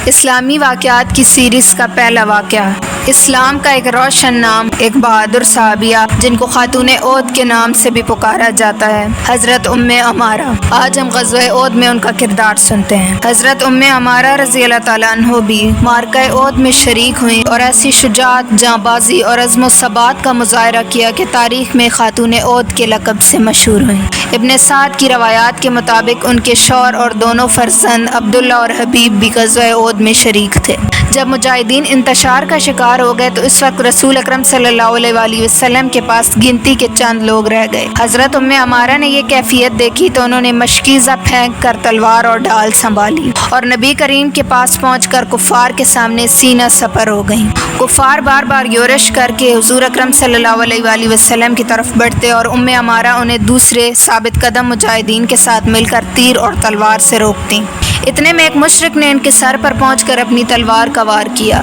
اسلامی واقعات کی سیریز کا پہلا واقعہ۔ اسلام کا ایک روشن نام، ایک بہادر صحابیہ جن کو خاتون عہد کے نام سے بھی پکارا جاتا ہے، حضرت ام عمارہ۔ آج ہم غزوہ عہد میں ان کا کردار سنتے ہیں۔ حضرت ام عمارہ رضی اللہ تعالیٰ عنہ بھی معرکہ عہد میں شریک ہوئیں اور ایسی شجاعت، جانبازی اور عزم و ثبات کا مظاہرہ کیا کہ تاریخ میں خاتون عہد کے لقب سے مشہور ہوئیں۔ ابن سعد کی روایات کے مطابق ان کے شوہر اور دونوں فرزند عبداللہ اور حبیب بھی غزوہ عہد میں شریک تھے۔ جب مجاہدین انتشار کا شکار ہو گئے تو اس وقت رسول اکرم صلی اللہ علیہ وآلہ وسلم کے پاس گنتی کے چند لوگ رہ گئے۔ حضرت ام عمارہ نے یہ کیفیت دیکھی تو انہوں نے مشکیزہ پھینک کر تلوار اور ڈھال سنبھالی اور نبی کریم کے پاس پہنچ کر کفار کے سامنے سینہ سپر ہو گئیں۔ کفار بار بار یورش کر کے حضور اکرم صلی اللہ علیہ وآلہ وسلم کی طرف بڑھتے اور ام عمارہ انہیں دوسرے ثابت قدم مجاہدین کے ساتھ مل کر تیر اور تلوار سے روکتی۔ اتنے میں ایک مشرک نے ان کے سر پر پہنچ کر اپنی تلوار کا وار کیا۔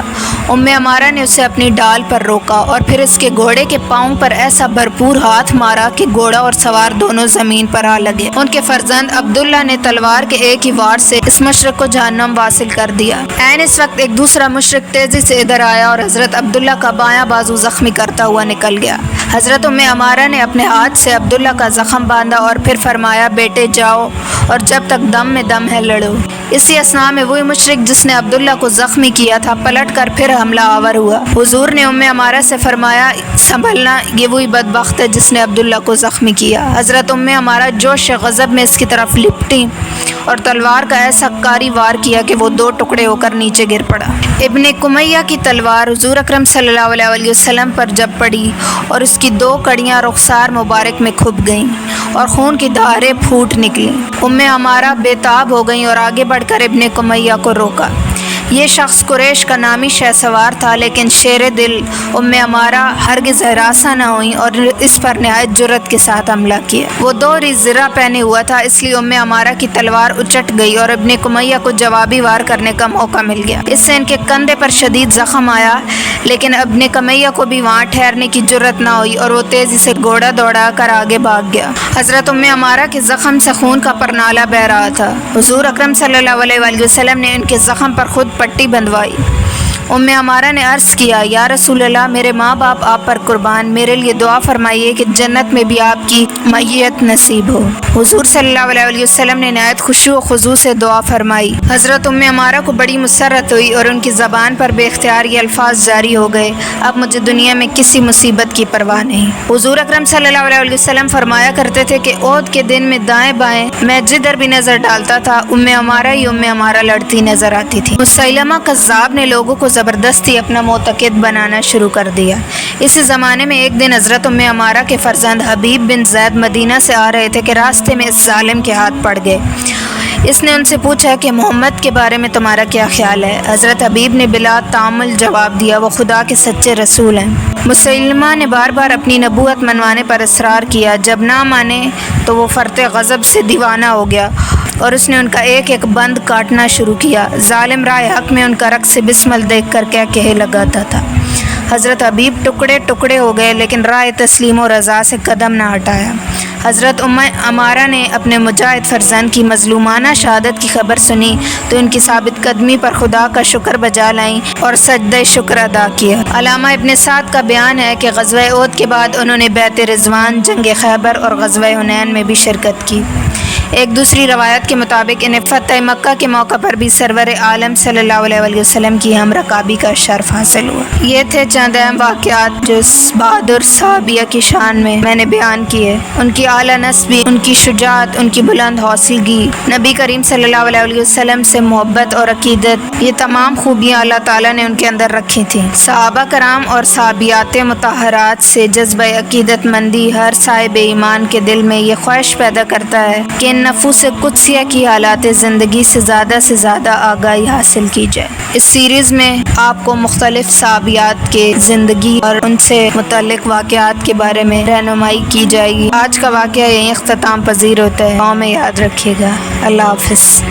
ام عمارہ نے اسے اپنی ڈال پر روکا اور پھر اس کے گھوڑے کے پاؤں پر ایسا بھرپور ہاتھ مارا کہ گھوڑا اور سوار دونوں زمین پر آ لگے۔ ان کے فرزند عبداللہ نے تلوار کے ایک ہی وار سے اس مشرک کو جہنم واصل کر دیا۔ عین اس وقت ایک دوسرا مشرک تیزی سے ادھر آیا اور حضرت عبداللہ کا بایاں بازو زخمی کرتا ہوا نکل گیا۔ حضرت ام عمارہ نے اپنے ہاتھ سے عبداللہ کا زخم باندھا اور پھر فرمایا، بیٹے جاؤ اور جب تک دم میں دم ہے لڑو۔ اسی اثناء میں وہی مشرک جس نے عبداللہ کو زخمی کیا تھا پلٹ کر پھر حملہ آور ہوا۔ حضور نے ام عمارہ سے فرمایا، سنبھلنا، یہ وہی بدبخت ہے جس نے عبداللہ کو زخمی کیا۔ حضرت ام عمارہ جوش غضب میں اس کی طرف لپٹی اور تلوار کا ایسا کاری وار کیا کہ وہ دو ٹکڑے ہو کر نیچے گر پڑا۔ ابن کمیہ کی تلوار حضور اکرم صلی اللہ علیہ وسلم پر جب پڑی اور اس کی دو کڑیاں رخسار مبارک میں کھپ گئیں اور خون کی دھاریں پھوٹ نکلیں۔ ام عمارہ بے تاب ہو گئیں اور آگے بڑھ کر ابن کمیہ کو روکا۔ یہ شخص قریش کا نامی شہ سوار تھا، لیکن شیر دل ام عمارہ ہرگز ہراساں نہ ہوئیں اور اس پر نہایت جرأت کے ساتھ حملہ کیا۔ وہ دو زرہ پہنے ہوا تھا، اس لیے ام عمارہ کی تلوار اچٹ گئی اور ابن کمیہ کو جوابی وار کرنے کا موقع مل گیا۔ اس سے ان کے کندھے پر شدید زخم آیا، لیکن ابن کمیہ کو بھی وہاں ٹھہرنے کی جرأت نہ ہوئی اور وہ تیزی سے گھوڑا دوڑا کر آگے بھاگ گیا۔ حضرت ام عمارہ کے زخم سے خون کا پرنالہ بہہ رہا تھا۔ حضور اکرم صلی اللہ علیہ وآلہ وسلم نے ان کے زخم پر خود پٹی بندھوائی۔ ام عمارہ نے عرض کیا، یا رسول اللہ، میرے ماں باپ آپ پر قربان، میرے لیے دعا فرمائیے کہ جنت میں بھی آپ کی معیت نصیب ہو۔ حضور صلی اللہ علیہ وسلم نے نہایت خشوع و خضوع سے دعا فرمائی۔ حضرت ام عمارہ کو بڑی مسرت ہوئی اور ان کی زبان پر بے اختیار یہ الفاظ جاری ہو گئے، اب مجھے دنیا میں کسی مصیبت کی پرواہ نہیں۔ حضور اکرم صلی اللہ علیہ وسلم فرمایا کرتے تھے کہ عہد کے دن میں دائیں بائیں میں جدھر بھی نظر ڈالتا تھا ام عمارہ لڑتی نظر آتی تھی۔ مسیلمہ کذاب نے لوگوں کو زبردستی اپنا معتقد بنانا شروع کر دیا۔ اسی زمانے میں ایک دن حضرت ام عمارہ کے فرزند حبیب بن زید مدینہ سے آ رہے تھے کہ راستے میں اس ظالم کے ہاتھ پڑ گئے۔ اس نے ان سے پوچھا کہ محمد کے بارے میں تمہارا کیا خیال ہے؟ حضرت حبیب نے بلا تعامل جواب دیا، وہ خدا کے سچے رسول ہیں۔ مسیلمہ نے بار بار اپنی نبوت منوانے پر اصرار کیا، جب نہ مانے تو وہ فرط غضب سے دیوانہ ہو گیا اور اس نے ان کا ایک ایک بند کاٹنا شروع کیا۔ ظالم رائے حق میں ان کا رقص بسمل دیکھ کر کہے لگاتا تھا۔ حضرت حبیب ٹکڑے ٹکڑے ہو گئے، لیکن رائے تسلیم و رضا سے قدم نہ ہٹایا۔ حضرت ام عمارہ نے اپنے مجاہد فرزند کی مظلومانہ شہادت کی خبر سنی تو ان کی ثابت قدمی پر خدا کا شکر بجا لائیں اور سجدہ شکر ادا کیا۔ علامہ ابن سعد کا بیان ہے کہ غزوہ عہد کے بعد انہوں نے بیعت رضوان، جنگ خیبر اور غزوہ حنین میں بھی شرکت کی۔ ایک دوسری روایت کے مطابق انہیں فتح مکہ کے موقع پر بھی سرور عالم صلی اللہ علیہ وسلم کی ہم رکابی کا شرف حاصل ہوا۔ یہ تھے چند اہم واقعات جو اس بہادر صحابیہ کی شان میں نے بیان کیے۔ ان کی اعلیٰ نسبی، ان کی شجاعت، ان کی بلند حوصلگی، نبی کریم صلی اللہ علیہ وسلم سے محبت اور عقیدت، یہ تمام خوبیاں اللہ تعالیٰ نے ان کے اندر رکھی تھیں۔ صحابہ کرام اور صحابیات مطہرات سے جذبہ عقیدت مندی ہر صاحب ایمان کے دل میں یہ خواہش پیدا کرتا ہے کہ نفوس قدسیہ کی حالات زندگی سے زیادہ آگاہی حاصل کی جائے۔ اس سیریز میں آپ کو مختلف صحابیات کے زندگی اور ان سے متعلق واقعات کے بارے میں رہنمائی کی جائے گی۔ آج کا واقعہ یہیں اختتام پذیر ہوتا ہے، دعاؤں میں یاد رکھیے گا۔ اللہ حافظ۔